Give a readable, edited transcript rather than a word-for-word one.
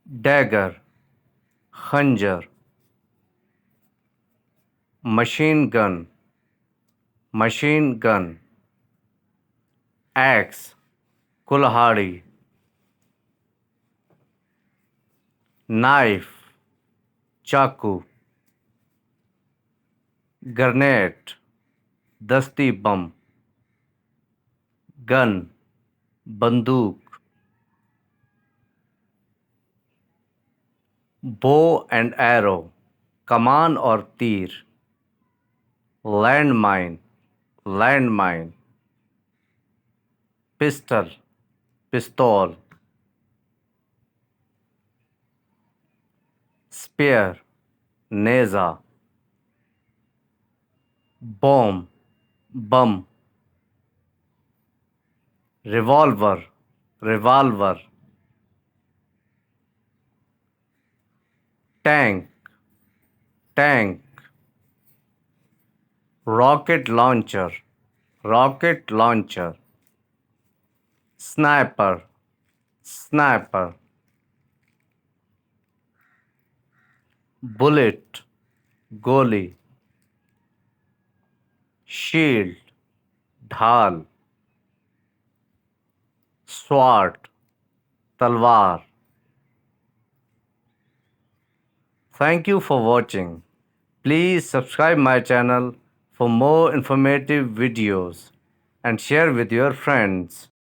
dagger, खंजर, machine gun, axe, कुल्हाड़ी, knife, चाकू, grenade, दस्ती बम, gun, बंदूक, bow and arrow, कमान और तीर, लैंडमाइन, पिस्तौल, स्पेयर, नेजा, bomb, revolver, tank, rocket launcher, sniper, bullet, गोली, शील्ड, ढाल, स्वॉर्ड, तलवार. Thank you for watching. Please subscribe my channel for more informative videos and share with your friends.